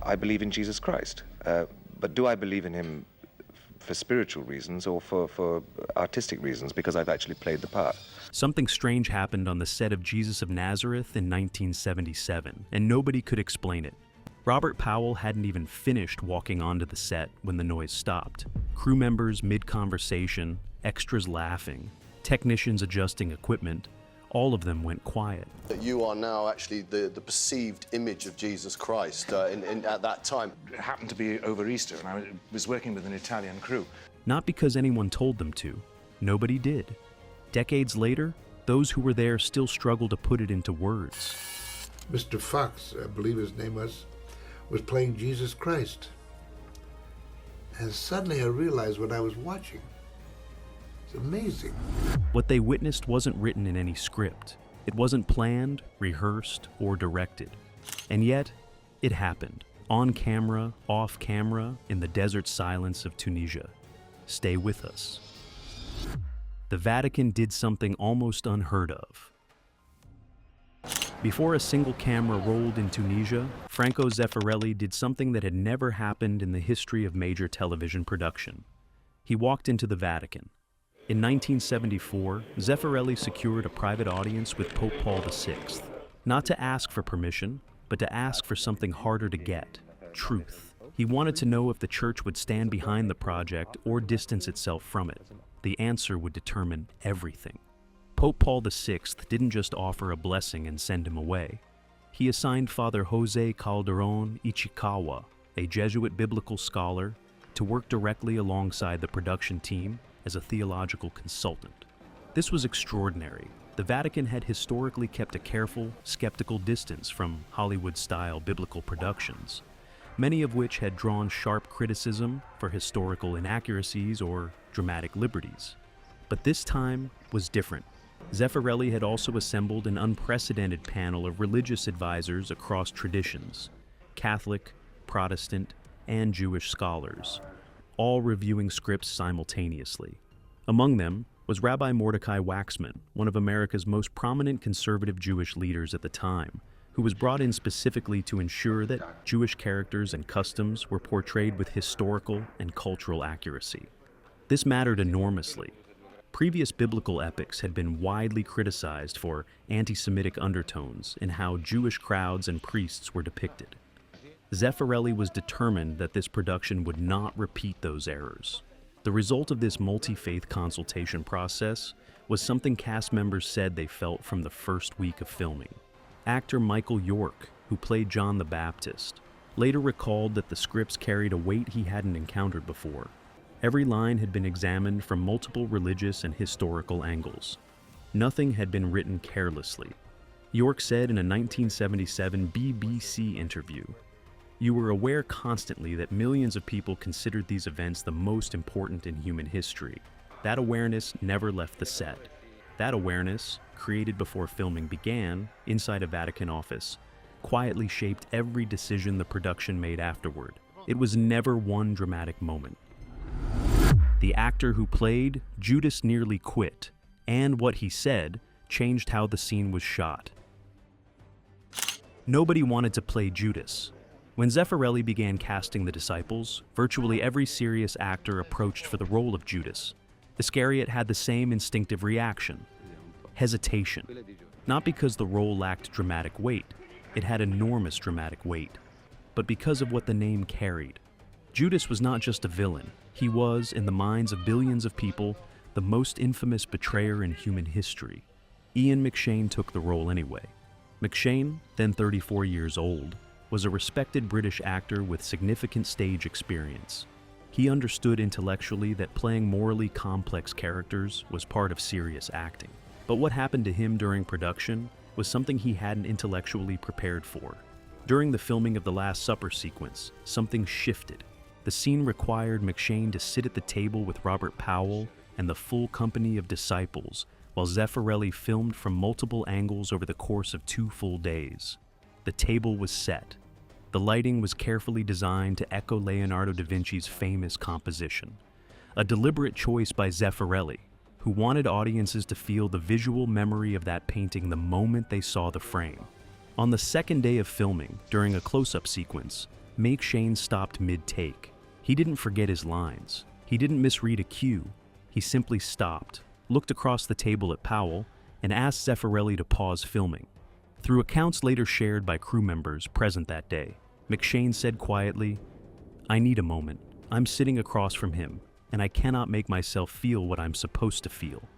I believe in Jesus Christ. But do I believe in him for spiritual reasons or for artistic reasons, because I've actually played the part? Something strange happened on the set of Jesus of Nazareth in 1977, and nobody could explain it. Robert Powell hadn't even finished walking onto the set when the noise stopped. Crew members mid-conversation, extras laughing, technicians adjusting equipment, all of them went quiet. You are now actually the perceived image of Jesus Christ at that time. It happened to be over Easter, and I was working with an Italian crew. Not because anyone told them to. Nobody did. Decades later, those who were there still struggle to put it into words. Mr. Fox, I believe his name was playing Jesus Christ. And suddenly I realized what I was watching. It's amazing. What they witnessed wasn't written in any script. It wasn't planned, rehearsed, or directed. And yet, it happened. On camera, off camera, in the desert silence of Tunisia. Stay with us. The Vatican did something almost unheard of. Before a single camera rolled in Tunisia, Franco Zeffirelli did something that had never happened in the history of major television production. He walked into the Vatican. In 1974, Zeffirelli secured a private audience with Pope Paul VI, not to ask for permission, but to ask for something harder to get: truth. He wanted to know if the Church would stand behind the project or distance itself from it. The answer would determine everything. Pope Paul VI didn't just offer a blessing and send him away. He assigned Father Jose Calderon Ichikawa, a Jesuit biblical scholar, to work directly alongside the production team as a theological consultant. This was extraordinary. The Vatican had historically kept a careful, skeptical distance from Hollywood-style biblical productions, many of which had drawn sharp criticism for historical inaccuracies or dramatic liberties. But this time was different. Zeffirelli had also assembled an unprecedented panel of religious advisors across traditions: Catholic, Protestant, and Jewish scholars, all reviewing scripts simultaneously. Among them was Rabbi Mordecai Waxman, one of America's most prominent conservative Jewish leaders at the time, who was brought in specifically to ensure that Jewish characters and customs were portrayed with historical and cultural accuracy. This mattered enormously. Previous biblical epics had been widely criticized for anti-Semitic undertones in how Jewish crowds and priests were depicted. Zeffirelli was determined that this production would not repeat those errors. The result of this multi-faith consultation process was something cast members said they felt from the first week of filming. Actor Michael York, who played John the Baptist, later recalled that the scripts carried a weight he hadn't encountered before. Every line had been examined from multiple religious and historical angles. Nothing had been written carelessly. York said in a 1977 BBC interview, "You were aware constantly that millions of people considered these events the most important in human history. That awareness never left the set. That awareness, created before filming began, inside a Vatican office, quietly shaped every decision the production made afterward. It was never one dramatic moment." The actor who played Judas nearly quit, and what he said changed how the scene was shot. Nobody wanted to play Judas. When Zeffirelli began casting the disciples, virtually every serious actor approached for the role of Judas. Iscariot had the same instinctive reaction: hesitation. Not because the role lacked dramatic weight, it had enormous dramatic weight, but because of what the name carried. Judas was not just a villain. He was, in the minds of billions of people, the most infamous betrayer in human history. Ian McShane took the role anyway. McShane, then 34 years old, was a respected British actor with significant stage experience. He understood intellectually that playing morally complex characters was part of serious acting. But what happened to him during production was something he hadn't intellectually prepared for. During the filming of the Last Supper sequence, something shifted. The scene required McShane to sit at the table with Robert Powell and the full company of disciples, while Zeffirelli filmed from multiple angles over the course of 2 full days. The table was set. The lighting was carefully designed to echo Leonardo da Vinci's famous composition. A deliberate choice by Zeffirelli, who wanted audiences to feel the visual memory of that painting the moment they saw the frame. On the second day of filming, during a close-up sequence, McShane stopped mid-take. He didn't forget his lines. He didn't misread a cue. He simply stopped, looked across the table at Powell, and asked Zeffirelli to pause filming. Through accounts later shared by crew members present that day, McShane said quietly, "I need a moment. I'm sitting across from him, and I cannot make myself feel what I'm supposed to feel.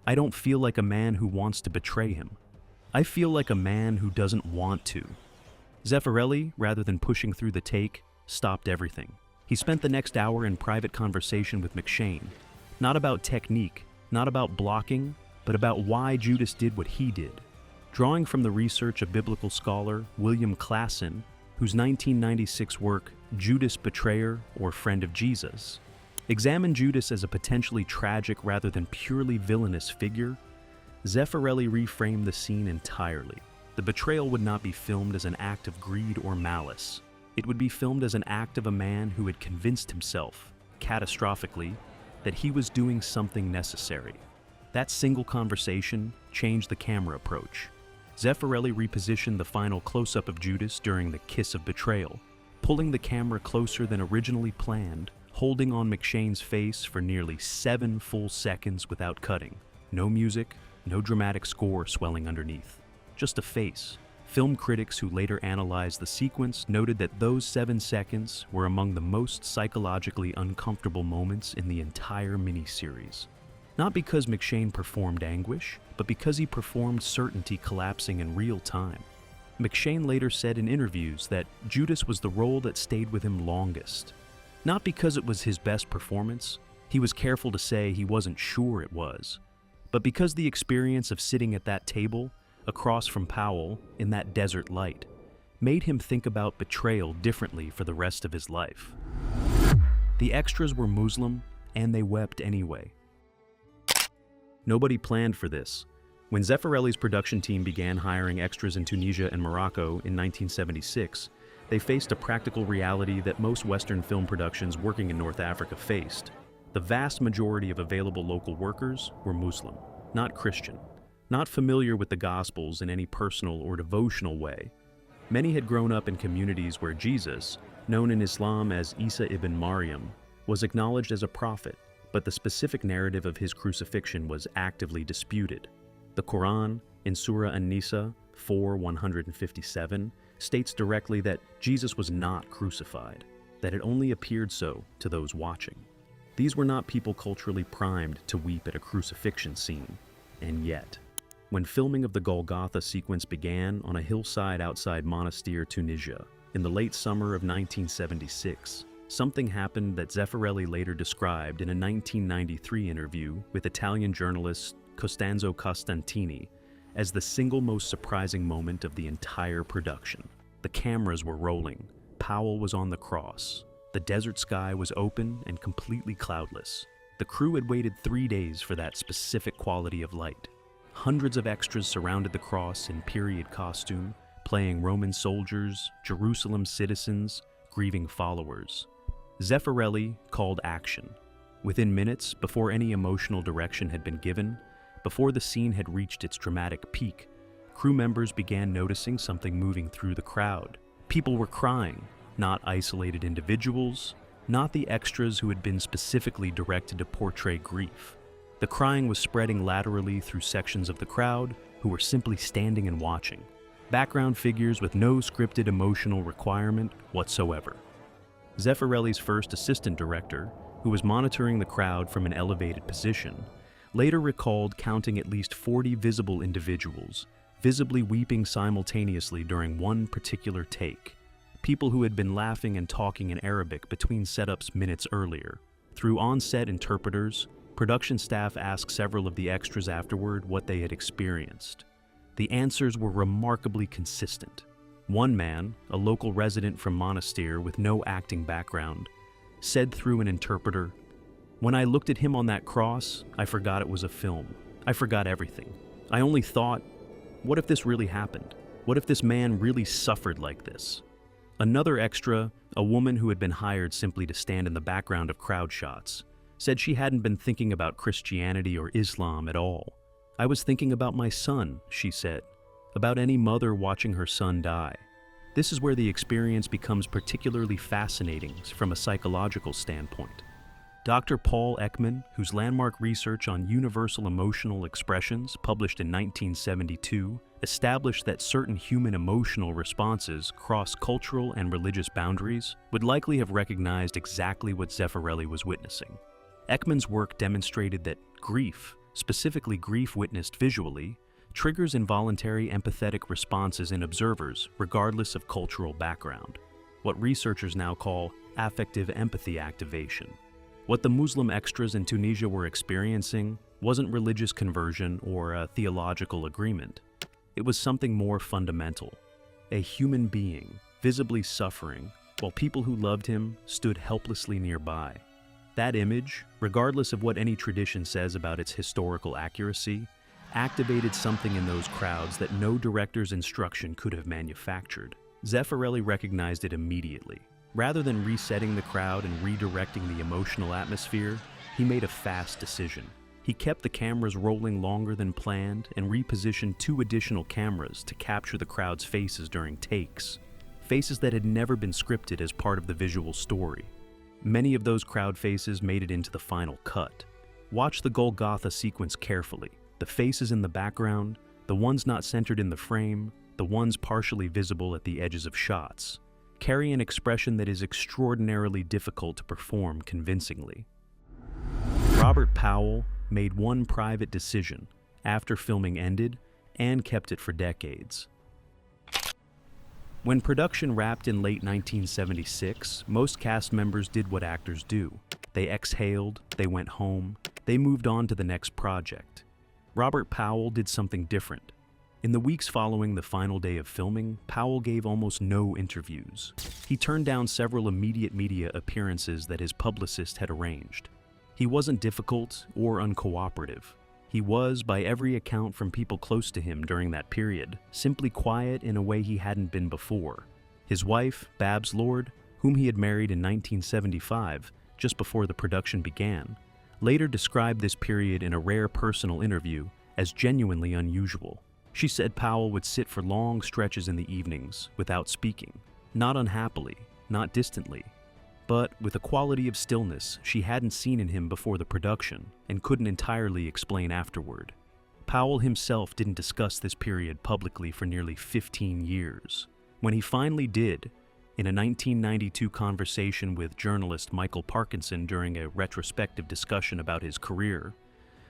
I don't feel like a man who wants to betray him. I feel like a man who doesn't want to." Zeffirelli, rather than pushing through the take, stopped everything. He spent the next hour in private conversation with McShane, not about technique, not about blocking, but about why Judas did what he did. Drawing from the research of biblical scholar William Klassen, whose 1996 work, Judas Betrayer or Friend of Jesus, examined Judas as a potentially tragic rather than purely villainous figure, Zeffirelli reframed the scene entirely. The betrayal would not be filmed as an act of greed or malice. It would be filmed as an act of a man who had convinced himself, catastrophically, that he was doing something necessary. That single conversation changed the camera approach. Zeffirelli repositioned the final close-up of Judas during the kiss of betrayal, pulling the camera closer than originally planned, holding on McShane's face for nearly 7 full seconds without cutting. No music, no dramatic score swelling underneath. Just a face. Film critics who later analyzed the sequence noted that those 7 seconds were among the most psychologically uncomfortable moments in the entire miniseries. Not because McShane performed anguish, but because he performed certainty collapsing in real time. McShane later said in interviews that Judas was the role that stayed with him longest. Not because it was his best performance, he was careful to say he wasn't sure it was, but because the experience of sitting at that table, across from Powell, in that desert light, made him think about betrayal differently for the rest of his life. The extras were Muslim, and they wept anyway. Nobody planned for this. When Zeffirelli's production team began hiring extras in Tunisia and Morocco in 1976, they faced a practical reality that most Western film productions working in North Africa faced. The vast majority of available local workers were Muslim, not Christian, not familiar with the Gospels in any personal or devotional way. Many had grown up in communities where Jesus, known in Islam as Isa ibn Maryam, was acknowledged as a prophet, but the specific narrative of his crucifixion was actively disputed. The Quran, in Surah An-Nisa 4:157, states directly that Jesus was not crucified, that it only appeared so to those watching. These were not people culturally primed to weep at a crucifixion scene, and yet, when filming of the Golgotha sequence began on a hillside outside Monastir, Tunisia, in the late summer of 1976, something happened that Zeffirelli later described in a 1993 interview with Italian journalist Costanzo Costantini as the single most surprising moment of the entire production. The cameras were rolling, Powell was on the cross, the desert sky was open and completely cloudless. The crew had waited 3 days for that specific quality of light. Hundreds of extras surrounded the cross in period costume, playing Roman soldiers, Jerusalem citizens, grieving followers. Zeffirelli called action. Within minutes, before any emotional direction had been given, before the scene had reached its dramatic peak, crew members began noticing something moving through the crowd. People were crying, not isolated individuals, not the extras who had been specifically directed to portray grief. The crying was spreading laterally through sections of the crowd who were simply standing and watching. Background figures with no scripted emotional requirement whatsoever. Zeffirelli's first assistant director, who was monitoring the crowd from an elevated position, later recalled counting at least 40 visible individuals, visibly weeping simultaneously during one particular take. People who had been laughing and talking in Arabic between setups minutes earlier. Through on-set interpreters, production staff asked several of the extras afterward what they had experienced. The answers were remarkably consistent. One man, a local resident from Monastir with no acting background, said through an interpreter, "When I looked at him on that cross, I forgot it was a film. I forgot everything. I only thought, what if this really happened? What if this man really suffered like this?" Another extra, a woman who had been hired simply to stand in the background of crowd shots, said she hadn't been thinking about Christianity or Islam at all. "I was thinking about my son," she said, "about any mother watching her son die. This is where the experience becomes particularly fascinating from a psychological standpoint. Dr. Paul Ekman, whose landmark research on universal emotional expressions, published in 1972, established that certain human emotional responses cross cultural and religious boundaries, would likely have recognized exactly what Zeffirelli was witnessing. Ekman's work demonstrated that grief, specifically grief witnessed visually, triggers involuntary empathetic responses in observers regardless of cultural background, what researchers now call affective empathy activation. What the Muslim extras in Tunisia were experiencing wasn't religious conversion or a theological agreement. It was something more fundamental, a human being visibly suffering while people who loved him stood helplessly nearby. That image, regardless of what any tradition says about its historical accuracy, activated something in those crowds that no director's instruction could have manufactured. Zeffirelli recognized it immediately. Rather than resetting the crowd and redirecting the emotional atmosphere, he made a fast decision. He kept the cameras rolling longer than planned and repositioned 2 additional cameras to capture the crowd's faces during takes, faces that had never been scripted as part of the visual story. Many of those crowd faces made it into the final cut. Watch the Golgotha sequence carefully. The faces in the background, the ones not centered in the frame, the ones partially visible at the edges of shots, carry an expression that is extraordinarily difficult to perform convincingly. Robert Powell made one private decision after filming ended and kept it for decades. When production wrapped in late 1976, most cast members did what actors do. They exhaled, they went home, they moved on to the next project. Robert Powell did something different. In the weeks following the final day of filming, Powell gave almost no interviews. He turned down several immediate media appearances that his publicist had arranged. He wasn't difficult or uncooperative. He was, by every account from people close to him during that period, simply quiet in a way he hadn't been before. His wife, Babs Lord, whom he had married in 1975, just before the production began, later described this period in a rare personal interview as genuinely unusual. She said Powell would sit for long stretches in the evenings without speaking, not unhappily, not distantly, but with a quality of stillness she hadn't seen in him before the production and couldn't entirely explain afterward. Powell himself didn't discuss this period publicly for nearly 15 years. When he finally did, in a 1992 conversation with journalist Michael Parkinson during a retrospective discussion about his career,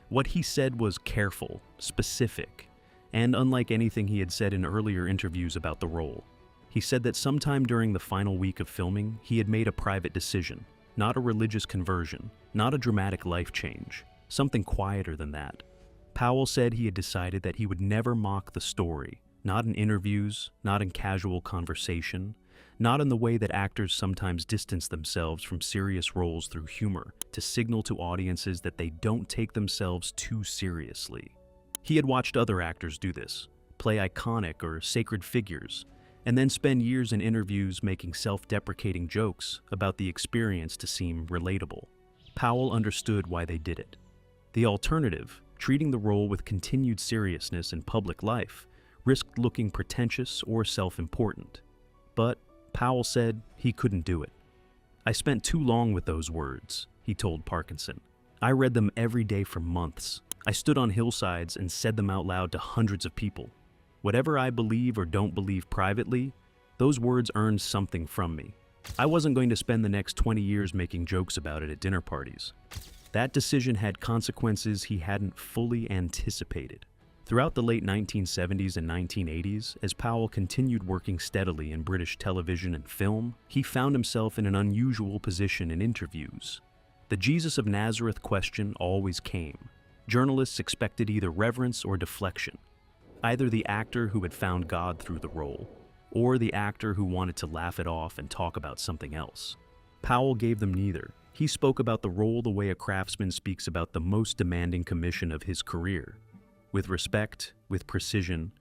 what he said was careful, specific, and unlike anything he had said in earlier interviews about the role. He said that sometime during the final week of filming, he had made a private decision, not a religious conversion, not a dramatic life change, something quieter than that. Powell said he had decided that he would never mock the story, not in interviews, not in casual conversation, not in the way that actors sometimes distance themselves from serious roles through humor to signal to audiences that they don't take themselves too seriously. He had watched other actors do this, play iconic or sacred figures, and then spend years in interviews making self-deprecating jokes about the experience to seem relatable. Powell understood why they did it. The alternative, treating the role with continued seriousness in public life, risked looking pretentious or self-important. But Powell said he couldn't do it. "I spent too long with those words," he told Parkinson. "I read them every day for months. I stood on hillsides and said them out loud to hundreds of people. Whatever I believe or don't believe privately, those words earned something from me. I wasn't going to spend the next 20 years making jokes about it at dinner parties." That decision had consequences he hadn't fully anticipated. Throughout the late 1970s and 1980s, as Powell continued working steadily in British television and film, he found himself in an unusual position in interviews. The Jesus of Nazareth question always came. Journalists expected either reverence or deflection. Either the actor who had found God through the role, or the actor who wanted to laugh it off and talk about something else. Powell gave them neither. He spoke about the role the way a craftsman speaks about the most demanding commission of his career, with respect, with precision,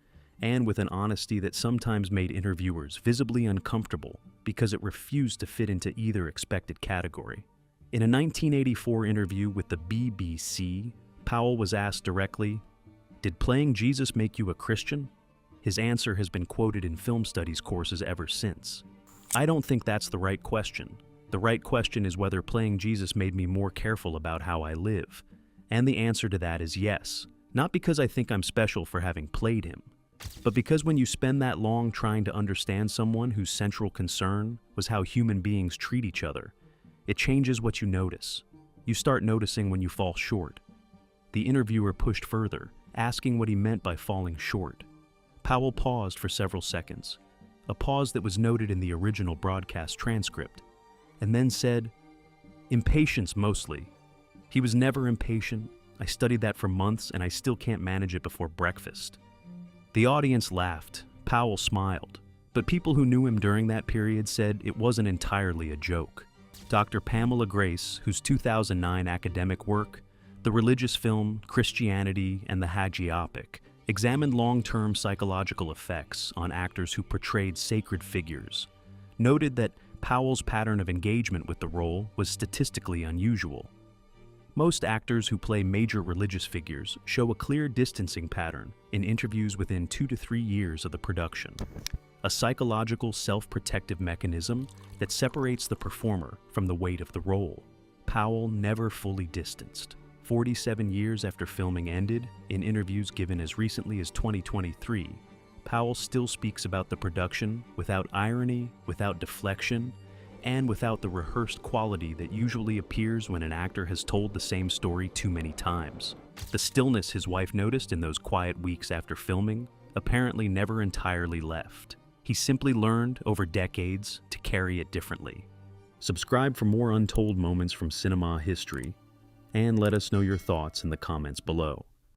and with an honesty that sometimes made interviewers visibly uncomfortable because it refused to fit into either expected category. In a 1984 interview with the BBC, Powell was asked directly, "Did playing Jesus make you a Christian?" His answer has been quoted in film studies courses ever since. I don't think that's the right question. The right question is whether playing Jesus made me more careful about how I live. And the answer to that is yes. Not because I think I'm special for having played him, but because when you spend that long trying to understand someone whose central concern was how human beings treat each other, it changes what you notice. You start noticing when you fall short. The interviewer pushed further, asking what he meant by falling short. Powell paused for several seconds, a pause that was noted in the original broadcast transcript, and then said, "Impatience mostly. He was never impatient. I studied that for months and I still can't manage it before breakfast." The audience laughed. Powell smiled. But people who knew him during that period said it wasn't entirely a joke. Dr. Pamela Grace, whose 2009 academic work, the religious film Christianity and the Hagiopic, examined long-term psychological effects on actors who portrayed sacred figures, noted that Powell's pattern of engagement with the role was statistically unusual. Most actors who play major religious figures show a clear distancing pattern in interviews within 2 to 3 years of the production, a psychological self-protective mechanism that separates the performer from the weight of the role. Powell never fully distanced. 47 years after filming ended, in interviews given as recently as 2023, Powell still speaks about the production without irony, without deflection, and without the rehearsed quality that usually appears when an actor has told the same story too many times. The stillness his wife noticed in those quiet weeks after filming apparently never entirely left. He simply learned over decades to carry it differently. Subscribe for more untold moments from cinema history, and let us know your thoughts in the comments below.